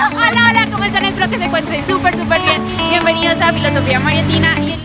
Hola, hola, ¿cómo están? Espero que se encuentren súper bien. Bienvenidos a Filosofía Marietina y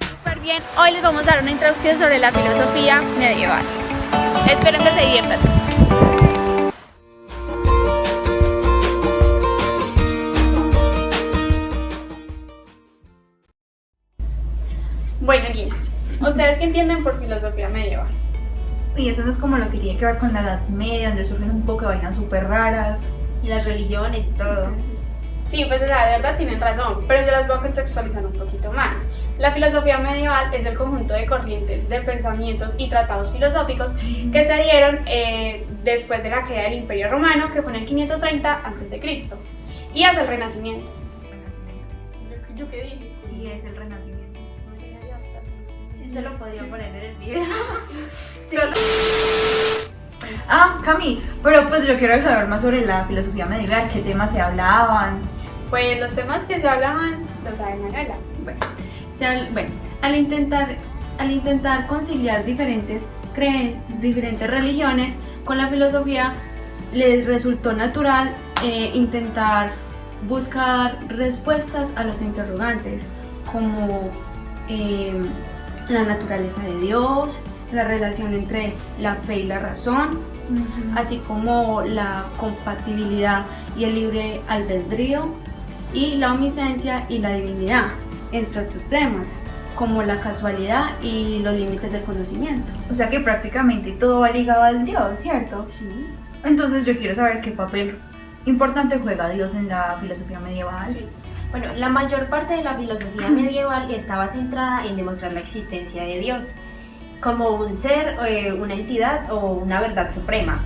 súper bien. Hoy les vamos a dar una introducción sobre la filosofía medieval. Espero que se diviertan. Bueno, niñas, ¿ustedes qué entienden por filosofía medieval? Y eso no es como lo que tiene que ver con la Edad Media, donde surgen un poco de vainas súper raras. Y las religiones y todo. Sí, pues la verdad tienen razón, pero yo las voy a contextualizar un poquito más. La filosofía medieval es el conjunto de corrientes de pensamientos y tratados filosóficos que se dieron después de la caída del Imperio Romano, que fue en el 530 a.C. y hasta el Renacimiento. ¿Yo qué dije? Sí, es el Renacimiento. Se lo podría poner en el video. Sí. Cami, pero pues yo quiero saber más sobre la filosofía medieval, qué temas se hablaban. Pues los temas que se hablaban los sabe Manuela. Al intentar conciliar diferentes religiones con la filosofía, les resultó natural intentar buscar respuestas a los interrogantes, como la naturaleza de Dios, la relación entre la fe y la razón, así como la compatibilidad y el libre albedrío, y la omnisciencia y la divinidad, entre otros temas, como la casualidad y los límites del conocimiento. O sea que prácticamente todo va ligado al Dios, ¿cierto? Sí. Entonces yo quiero saber qué papel importante juega Dios en la filosofía medieval. Sí. Bueno, la mayor parte de la filosofía medieval estaba centrada en demostrar la existencia de Dios como un ser, una entidad o una verdad suprema.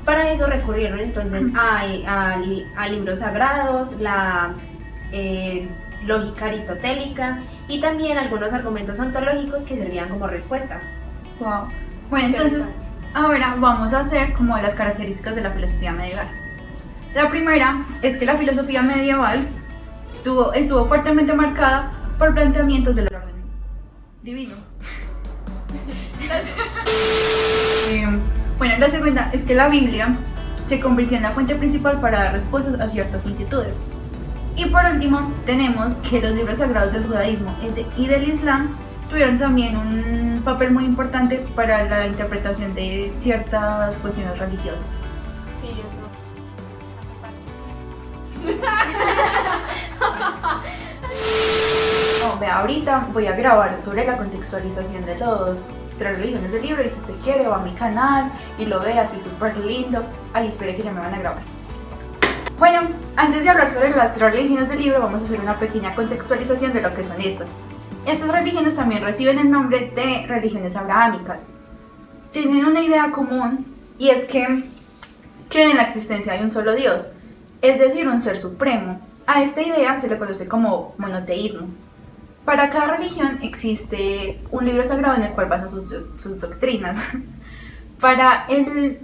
Para eso recurrieron entonces a libros sagrados, la lógica aristotélica y también algunos argumentos ontológicos que servían como respuesta. Wow. Bueno, entonces ahora vamos a hacer como las características de la filosofía medieval. La primera es que la filosofía medieval estuvo fuertemente marcada por planteamientos del orden divino. Bueno, la segunda es que la Biblia se convirtió en la fuente principal para dar respuestas a ciertas inquietudes. Y por último, tenemos que los libros sagrados del judaísmo y del islam tuvieron también un papel muy importante para la interpretación de ciertas cuestiones religiosas. Sí, eso. Vea, ahorita voy a grabar sobre la contextualización de los tres religiones del libro, y si usted quiere va a mi canal y lo ve así súper lindo. Ay, espere que ya me van a grabar. Bueno, antes de hablar sobre las tres religiones del libro, vamos a hacer una pequeña contextualización de lo que son estas. Estas religiones también reciben el nombre de religiones abrahámicas. Tienen una idea común, y es que creen en la existencia de un solo Dios, es decir, un ser supremo. A esta idea se le conoce como monoteísmo. Para cada religión existe un libro sagrado en el cual basan sus doctrinas. Para el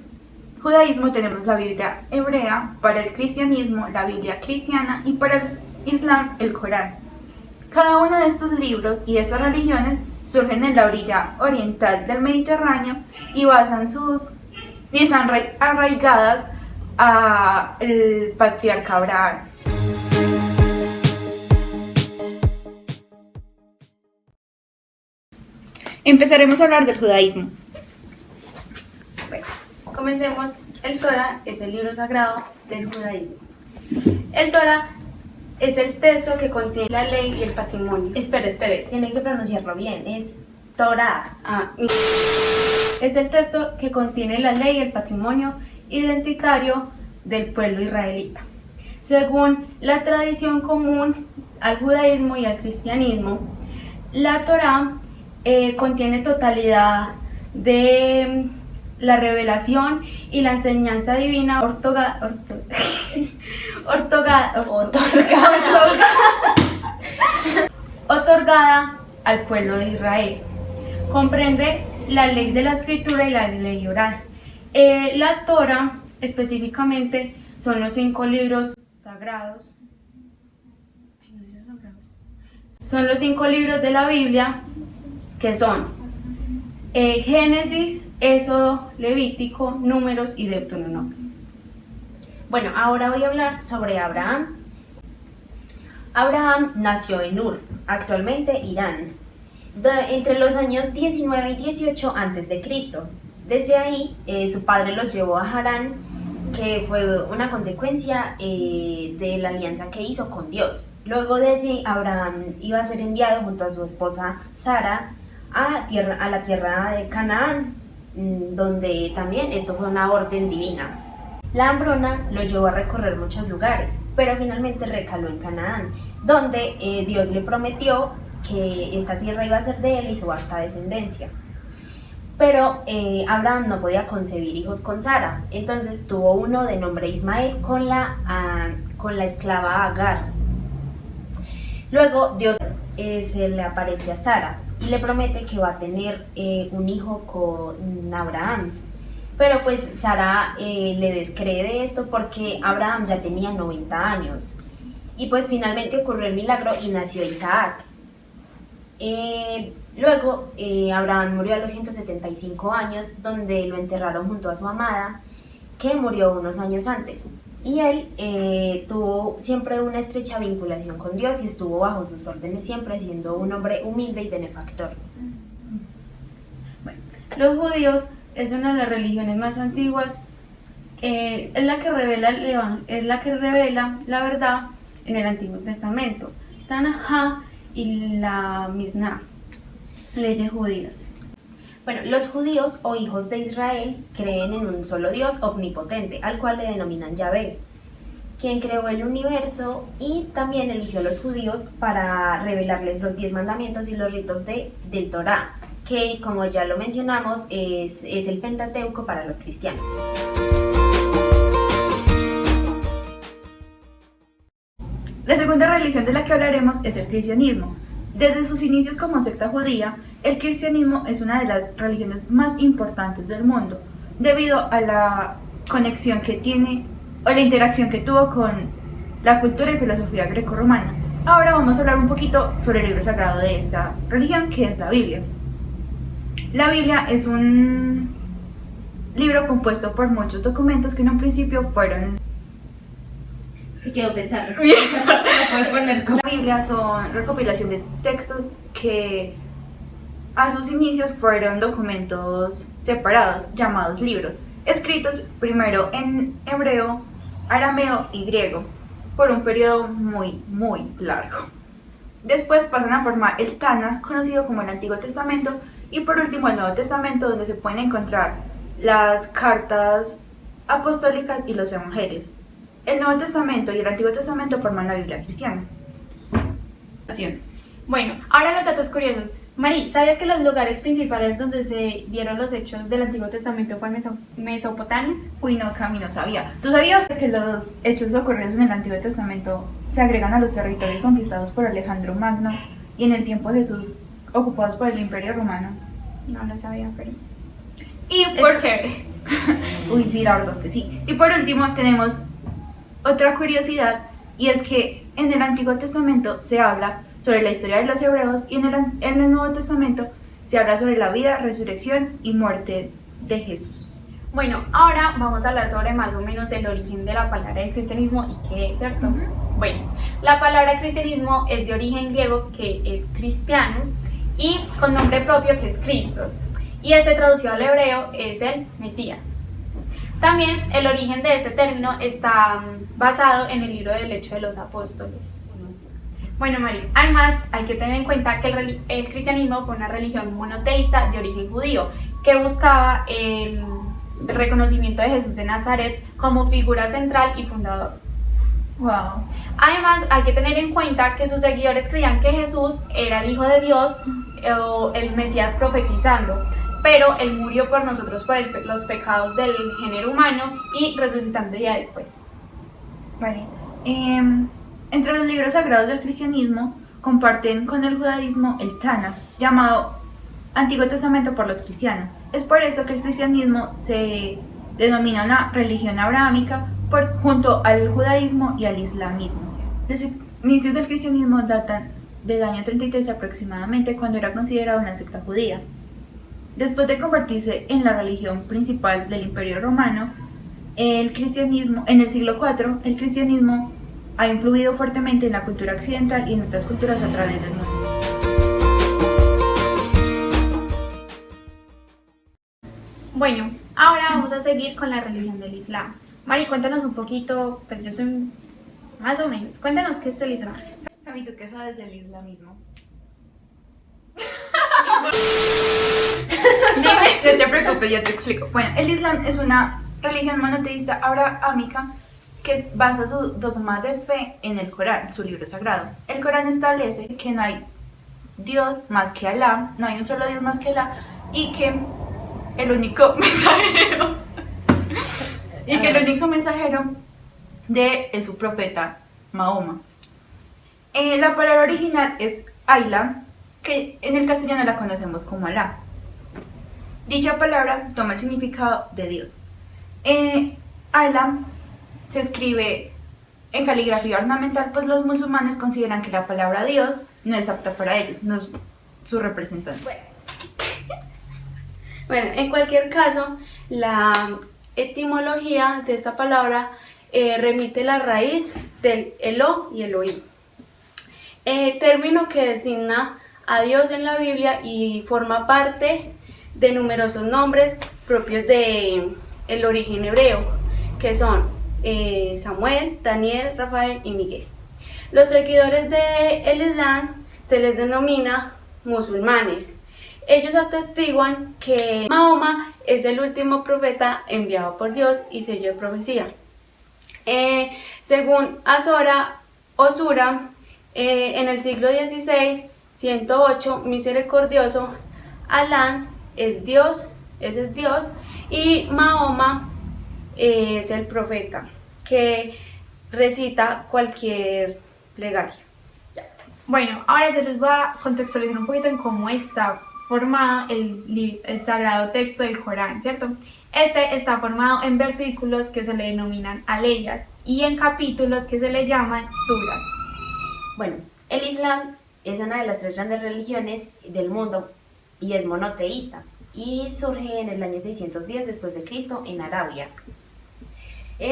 judaísmo tenemos la Biblia hebrea, para el cristianismo la Biblia cristiana y para el islam el Corán. Cada uno de estos libros y estas religiones surgen en la orilla oriental del Mediterráneo y están arraigadas al patriarca Abraham. Empezaremos a hablar del judaísmo. Bueno, comencemos. El Torá es el libro sagrado del judaísmo. El Torá es el texto que contiene la ley y el patrimonio. Espere, tiene que pronunciarlo bien, es Torá. Es el texto que contiene la ley y el patrimonio identitario del pueblo israelita. Según la tradición común al judaísmo y al cristianismo, la Torá contiene totalidad de la revelación y la enseñanza divina otorgada al pueblo de Israel. Comprende la ley de la escritura y la ley oral. La Torá específicamente son los 5 libros sagrados. Son los 5 libros de la Biblia, que son Génesis, Éxodo, Levítico, Números y Deuteronomio. Bueno, ahora voy a hablar sobre Abraham. Abraham nació en Ur, actualmente Irán, entre los años 19 y 18 a.C. Desde ahí, su padre los llevó a Harán, que fue una consecuencia de la alianza que hizo con Dios. Luego de allí, Abraham iba a ser enviado junto a su esposa Sara a la tierra de Canaán, donde también esto fue una orden divina. La hambruna lo llevó a recorrer muchos lugares, pero finalmente recaló en Canaán, donde Dios le prometió que esta tierra iba a ser de él y su vasta descendencia. Pero Abraham no podía concebir hijos con Sara, entonces tuvo uno de nombre Ismael con la esclava Agar. Luego Dios se le aparece a Sara y le promete que va a tener un hijo con Abraham. Pero pues Sara le descree de esto porque Abraham ya tenía 90 años. Y pues finalmente ocurrió el milagro y nació Isaac. Luego Abraham murió a los 175 años, donde lo enterraron junto a su amada, que murió unos años antes. Y él tuvo siempre una estrecha vinculación con Dios y estuvo bajo sus órdenes siempre, siendo un hombre humilde y benefactor. Bueno, los judíos es una de las religiones más antiguas, es la que revela la verdad en el Antiguo Testamento, Tanajá y la Misná, leyes judías. Bueno, los judíos o hijos de Israel creen en un solo Dios omnipotente, al cual le denominan Yahvé, quien creó el universo y también eligió a los judíos para revelarles los 10 mandamientos y los ritos del Torá, que como ya lo mencionamos es el Pentateuco para los cristianos. La segunda religión de la que hablaremos es el cristianismo. Desde sus inicios como secta judía, el cristianismo es una de las religiones más importantes del mundo, debido a la conexión que tiene o la interacción que tuvo con la cultura y filosofía grecorromana. Ahora vamos a hablar un poquito sobre el libro sagrado de esta religión, que es la Biblia. La Biblia es un libro compuesto por muchos documentos que en un principio fueron... Se quedó pensando. La Biblia son recopilación de textos que a sus inicios fueron documentos separados, llamados libros, escritos primero en hebreo, arameo y griego, por un periodo muy largo. Después pasan a formar el Tanaj, conocido como el Antiguo Testamento, y por último el Nuevo Testamento, donde se pueden encontrar las cartas apostólicas y los evangelios. El Nuevo Testamento y el Antiguo Testamento forman la Biblia cristiana. Bueno, ahora los datos curiosos. Mari, ¿sabías que los lugares principales donde se dieron los hechos del Antiguo Testamento fue en Mesopotamia? Uy, no, Cami, no sabía. ¿Tú sabías que los hechos ocurridos en el Antiguo Testamento se agregan a los territorios conquistados por Alejandro Magno y en el tiempo de Jesús ocupados por el Imperio Romano? No lo sabía, pero... Y Es chévere. Uy, sí, la verdad es que sí. Y por último tenemos otra curiosidad, y es que en el Antiguo Testamento se habla sobre la historia de los hebreos y en el Nuevo Testamento se habla sobre la vida, resurrección y muerte de Jesús. Bueno, ahora vamos a hablar sobre más o menos el origen de la palabra del cristianismo y qué es, ¿cierto? Bueno, la palabra cristianismo es de origen griego, que es Christianus, y con nombre propio, que es Christos, y traducido al hebreo es el Mesías. También el origen de este término está basado en el libro del Hecho de los Apóstoles. Bueno, María, además hay que tener en cuenta que el cristianismo fue una religión monoteísta de origen judío que buscaba el reconocimiento de Jesús de Nazaret como figura central y fundador. Wow. Además, hay que tener en cuenta que sus seguidores creían que Jesús era el Hijo de Dios o el Mesías profetizando, pero Él murió por nosotros por los pecados del género humano y resucitando día después. Vale. Entre los libros sagrados del cristianismo comparten con el judaísmo el Tanaj, llamado Antiguo Testamento por los cristianos. Es por esto que el cristianismo se denomina una religión abrahámica junto al judaísmo y al islamismo. Los inicios del cristianismo datan del año 33 aproximadamente, cuando era considerado una secta judía. Después de convertirse en la religión principal del Imperio Romano, el cristianismo, en el siglo IV, el cristianismo ha influido fuertemente en la cultura occidental y en otras culturas a través del mundo. Bueno, ahora vamos a seguir con la religión del Islam. Mari, cuéntanos un poquito, pues yo soy más o menos, cuéntanos qué es el Islam. Javi, ¿tú qué sabes del islamismo? No te preocupes, yo te explico. Bueno, el Islam es una religión monoteísta abrahámica que basa su dogma de fe en el Corán, su libro sagrado. El Corán establece que no hay Dios más que Alá, no hay un solo Dios más que Alá, y que el único mensajero es su profeta Mahoma. La palabra original es Allah, que en el castellano la conocemos como Alá. Dicha palabra toma el significado de Dios. Allah se escribe en caligrafía ornamental, pues los musulmanes consideran que la palabra Dios no es apta para ellos, no es su representante. Bueno, en cualquier caso, la etimología de esta palabra remite la raíz del Elo y Elohim, término que designa a Dios en la Biblia y forma parte de numerosos nombres propios de el origen hebreo, que son Samuel, Daniel, Rafael y Miguel. Los seguidores del Islam se les denomina musulmanes. Ellos atestiguan que Mahoma es el último profeta enviado por Dios y sello de profecía. Según Osura, en el siglo XVI, 108, misericordioso, Alá es Dios, ese es Dios, y Mahoma es el profeta que recita cualquier plegaria. Bueno, ahora yo les voy a contextualizar un poquito en cómo está formado el sagrado texto del Corán, ¿cierto? Este está formado en versículos que se le denominan aleyas y en capítulos que se le llaman suras. Bueno, el Islam es una de las 3 grandes religiones del mundo y es monoteísta y surge en el año 610 después de Cristo en Arabia.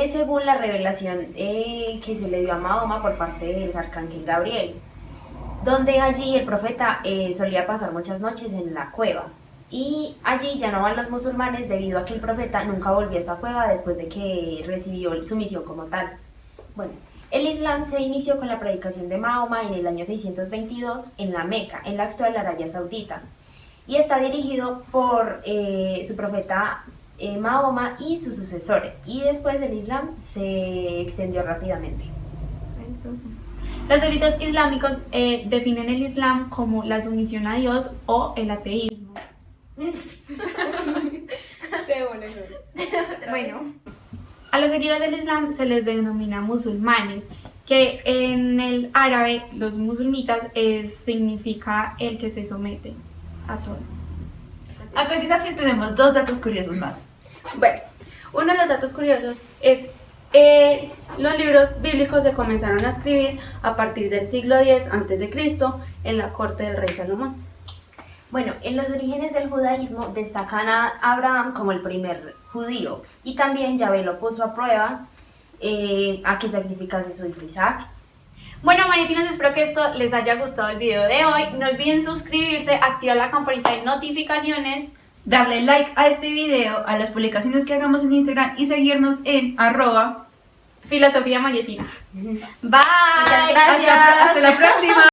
Según la revelación que se le dio a Mahoma por parte del arcángel Gabriel, donde allí el profeta solía pasar muchas noches en la cueva. Y allí ya no van los musulmanes debido a que el profeta nunca volvió a esa cueva después de que recibió su misión como tal. Bueno, el Islam se inició con la predicación de Mahoma en el año 622 en la Meca, en la actual Arabia Saudita, y está dirigido por su profeta Mahoma y sus sucesores, y después del Islam se extendió rápidamente. Los eruditos islámicos definen el Islam como la sumisión a Dios o el ateísmo. Bueno, a los seguidores del Islam se les denomina musulmanes, que en el árabe los musulmitas significa el que se somete a todo. A continuación tenemos 2 datos curiosos más. Bueno, uno de los datos curiosos es los libros bíblicos se comenzaron a escribir a partir del siglo X a.C. en la corte del rey Salomón. Bueno, en los orígenes del judaísmo destacan a Abraham como el primer judío y también Yahvé lo puso a prueba a que sacrificase su hijo Isaac. Bueno, maritinos, espero que esto les haya gustado el video de hoy. No olviden suscribirse, activar la campanita de notificaciones, darle like a este video, a las publicaciones que hagamos en Instagram y seguirnos en @filosofía marietina. Bye. Muchas gracias. Hasta la próxima.